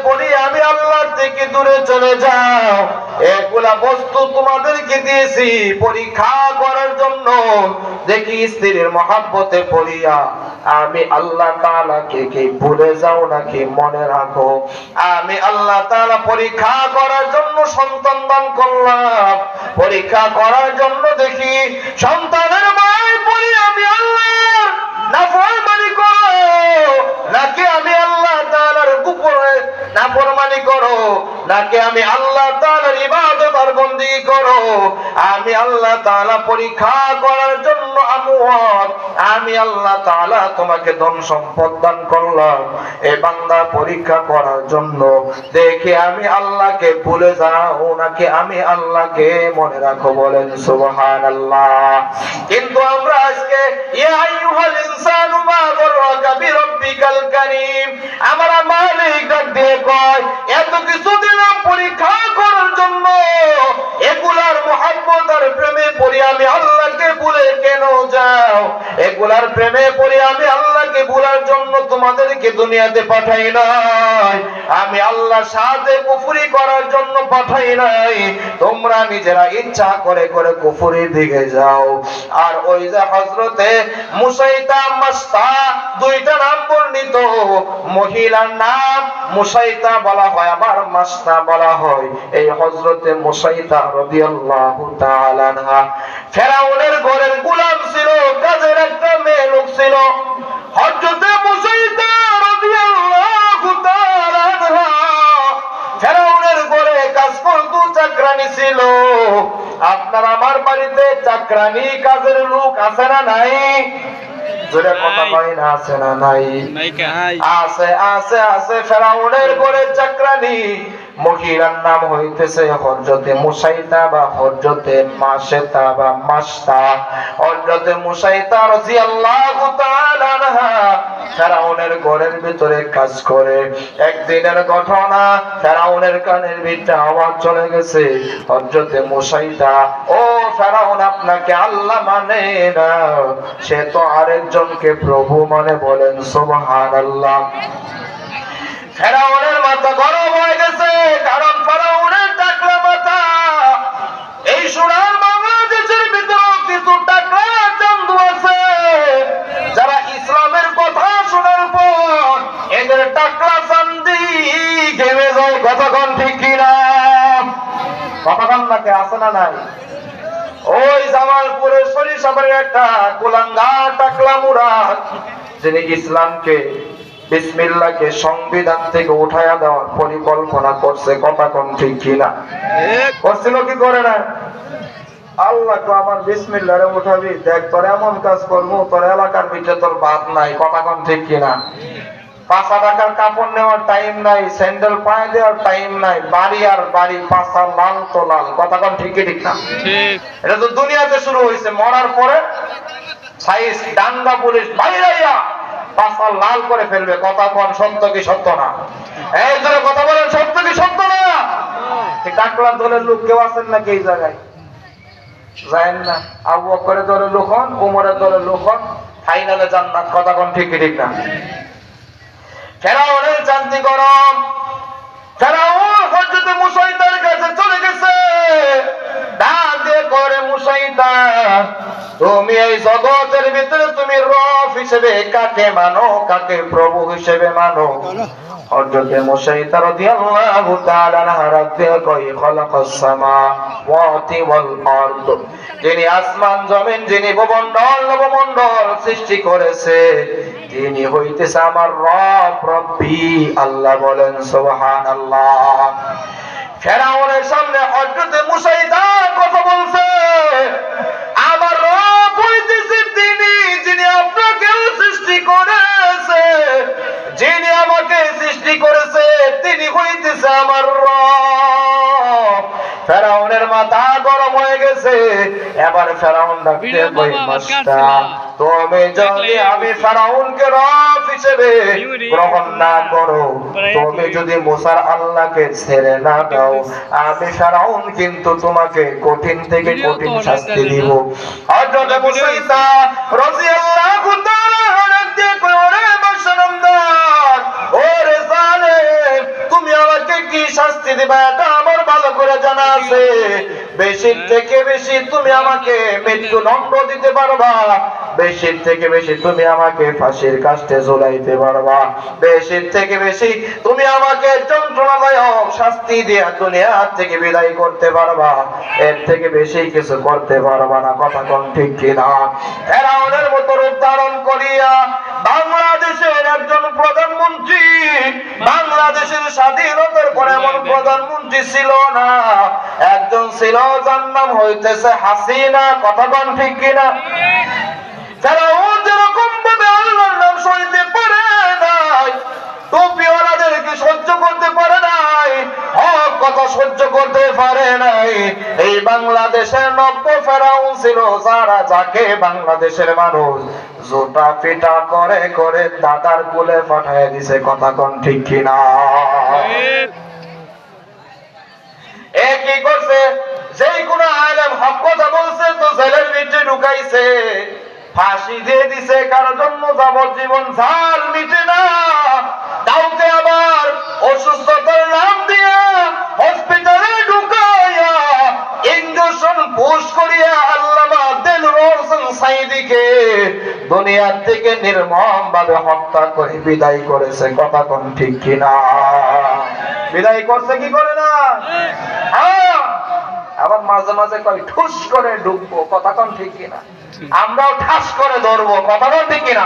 বলি আমি আল্লাহর থেকে দূরে চলে যাও। এগুলা বস্তু তোমাদেরকে দিয়েছি পরীক্ষা করার জন্য, দেখি স্ত্রীর মহব্বতে পড়িয়া আমি আল্লাহ তাআলাকে কি ভুলে যাও নাকি মনে রাখো। আমি আল্লাহ তাআলা পরীক্ষা করার জন্য সন্তান দান করলাম, পরীক্ষা করার জন্য দেখি সন্তানের মায় পড়ি আমি আল্লাহর নাফরমানি করো নাকি আমি আল্লাহ তাআলার উপরে নাফরমানি করো, নাকি আমি আল্লাহ তাআলার ইবাদত আর বندگی করো। আমি আল্লাহ তাআলা পরীক্ষা করার জন্য আমি আল্লাহ তাআলা তোমাকে ধন সম্পদ দান করলাম এই বান্দা পরীক্ষা করার জন্য, দেখি আমি আল্লাহকে ভুলে যাও নাকি আমি আল্লাহকে মনে রাখো। বলেন সুবহানাল্লাহ। কিন্তু আমরা আজকে ইয়া আইয়ুহাল ইনসানু মা গাররাকা বিরাব্বিকাল কারীম, আমরা মালিক ডাক দিয়ে কয় এত কিছু দিলাম পরীক্ষা করার জন্য, এগুলার মহব্বত আর প্রেমে পড়ি আমি আল্লাহকে ভুলে কেন যাও। এগুলার প্রেমে পড়ি আমি আল্লাহকে ভুলার জন্য তোমাদেরকে দুনিয়াতে পাঠাই নাই, আমি আল্লাহর সাথে কুফরি করার জন্য পাঠাই নাই। তোমরা নিজেরা ইচ্ছা করে করে কুফরির দিকে যাও। আর ওই যে হযরতে মুসাইতা মাসতা, দুইটা নাম বর্ণিত, মহিলার নাম মুসাইতা বলা হয় আবার মাসতা বলা হয়। এই হযরতে মুসাইতা রাদিয়াল্লাহু তাআলা আনহা ফেরাউনের ঘরের গোলাম ছিল, কাজের একটা মেয়ে লোক ছিল। হযরতে মুসাইতা রাদিয়াল্লাহু তাআলা আনহা ফেরাউনের ঘরে কাজ করতো, চাকরানি ছিল। আপনার আমার বাড়িতে চাকরানি কাজের লোক আছে না নাই? জোরে কথা কই না, আছে না নাই? আছে আছে আছে। ফেরাউনের ঘরে চাকরানি মহিলার নাম হইতেছে হযরতে মুসাইতা বা হযরতে মাসেতা বা মাসতা। হযরতে মুসাইতা রাদিয়াল্লাহু তাআলা আনহা ফেরাউনের ঘরের ভিতরে কাজ করে। একদিনের ঘটনা, ফেরাউনের কানের ভিতরে আওয়াজ চলে গেছে, হযরতে মুসাইতা, ও ফেরাউন আপনাকে আল্লাহ মানে না, সে তো আরেকজনকে প্রভু মানে। বলেন সুবহানাল্লাহ। ফেরাউনের মাথা গরম হয়ে গেছে, কারণ ফেরাউনের টাকলা মাথা। এই সোনার বাংলাদেশের ভিতরে কিছু টাকলা চান্দু আছে, যারা ইসলামের কথা শোনার পর এদের টাকলা চান্দি ঘেমে যায়। কতক্ষণ ঠিক কিনা? কতক্ষণ নাকি আছে না নাই? ওই জামালপুরের সরিষাবাড়ির একটা কুলাঙ্গার টাকলা মুরাদ, যিনি ইসলামকে বিসমিল্লাহকে সংবিধান থেকে উঠায়া দেওয়ার পরিকল্পনা করছে। কথা কোন ঠিক কিনা? করছিল কি করে না? আল্লাহ তো আমার বিসমিল্লাহরে উঠাবি, দেখ তোর এমন কাজ করবো তোর এলাকার ভিতরে তোর বাদ নাই। কথা কোন ঠিক কিনা? 5 টাকার কাপড় নেওয়ার টাইম নাই, স্যান্ডেল পায়ে দেওয়ার টাইম নাই, বাড়ি আর বাড়ি, পাশা লাল তো লাল। কথা কোন ঠিক ঠিক না? এটা তো দুনিয়াতে শুরু হয়েছে, মরার পরে সাইজ ডান্ডা পুলিশ বাইরাইয়া পাশা লাল করে ফেলবে। কথা কোন সত্য কি সত্য না? এই ধরে কথা বলেন, সত্য কি সত্য না? ডাকলার দলের লোক কেউ আছেন নাকি এই জায়গায়? যায়েন না। আবু বকরের দলের লোক হন, ওমরের দলের লোক হন, ফাইনালে জান্নাত। কথা কোন ঠিক ঠিক না? ফেরাউনের চান্দি গরম। ফেরাউন হযরত মুসাইতার কাছে চলে গেছে, ডাক দিয়ে করে, মুসাইতা তুমি এই জগতের ভিতরে তুমি রব হিসেবে কাকে মানো, কাকে প্রভু হিসেবে মানো? হযরতে মুসাইতা রাদিয়াল্লাহু তাআলা আনহা রাতে কই খলাকাস সামাওয়াতি ওয়াল আরদ, যিনি আসমান জমিন, যিনি ভূমণ্ডল নবমণ্ডল সৃষ্টি করেছে, তিনি হইতেছে আমার রব, রব্বি আল্লাহ। বলেন সুবহানাল্লাহ। ফেরাউনের সামনে হযরতে মুসাইতা কথা বলছে, আমার রব হইতেছে তিনি, যিনি আপনাকে সৃষ্টি করেছে, যিনি আমাকে সৃষ্টি করেছে, তিনি হইতেছে আমার রব। ফেরাউনের মাথা গরম হয়ে গেছে। এবার ফেরাউন ডাকতে কই, মাস্তা তুমি যদি আমি ফেরাউনকে রব হিসেবে গ্রহণ না করো, তুমি যদি মুসার আল্লাহকে ছেড়ে না দাও, আমি ফেরাউন কিন্তু তোমাকে কঠিন থেকে কঠিন শাস্তি দিব। হযরত মুসাইতা রাদিয়াল্লাহু তাআলা ডাকতে কই, ওরে মুসলমান, ওরে জালেম, শাস্তি দিবা এটা আমার ভালো করে জানা আছে। বেশির থেকে বেশি তুমি আমাকে মৃত্যুদণ্ড দিতে পারবা, বেশির থেকে বেশি তুমি আমাকে ফাঁসির কাস্টে ঝুলাইতে পারবা, বেশির থেকে বেশি তুমি আমাকে যন্ত্রণাদায়ক শাস্তি দিয়ে দুনিয়া থেকে বিদায় করতে পারবা, এর থেকে বেশি কিছু করতে পারবা না। কথা কোন ঠিক কিনা? ফেরাউনের মতো রূপ ধারণ করিয়া বাংলাদেশের একজন প্রধানমন্ত্রী, বাংলাদেশের স্বাধীনতার পর এমন প্রধানমন্ত্রী ছিল না, একজন ছিল যার নাম হইতেছে হাসিনা। কথা কোন ঠিক কিনা? ফেরাউন যেরকম ভাবে আল্লাহর নাম সইতে পারে নাই, টুপিওয়ালাদেরকে সহ্য করতে পারে নাই, হক কথা সহ্য করতে পারে নাই, এই বাংলাদেশের নব্য ফেরাউন ছিল যারা যাকে বাংলাদেশের মানুষ জোটা পিটা করে করে দাদার কুলে পাঠায় দিছে। কথা কোন ঠিক কিনা? কি করছে? যেই কোন আলেম হক কথা বলছে তো জেলের ভিতরে ঢুকাইছে, ফাঁসি দিয়ে দিছে, কারোর জন্য যাবজ্জীবন ঝাল মিটে না। কাউকে আবার অসুস্থতার নাম দিয়া হসপিটালে ঢুকাইয়া ইঞ্জেকশন পুশ করিয়া আল্লামা দেলওয়ার হোসেন সাঈদীকে দুনিয়ার থেকে নির্মম ভাবে হত্যা করে বিদায় করেছে। কথা কোন ঠিক কিনা? বিদায় করছে কি করে না? হ্যাঁ, আবার মাঝে মাঝে কই ঠুস করে ঢুকবো। কথা কোন ঠিক কিনা? আমরাও ঠাস করে ধরবো। কথা কোন ঠিক কিনা?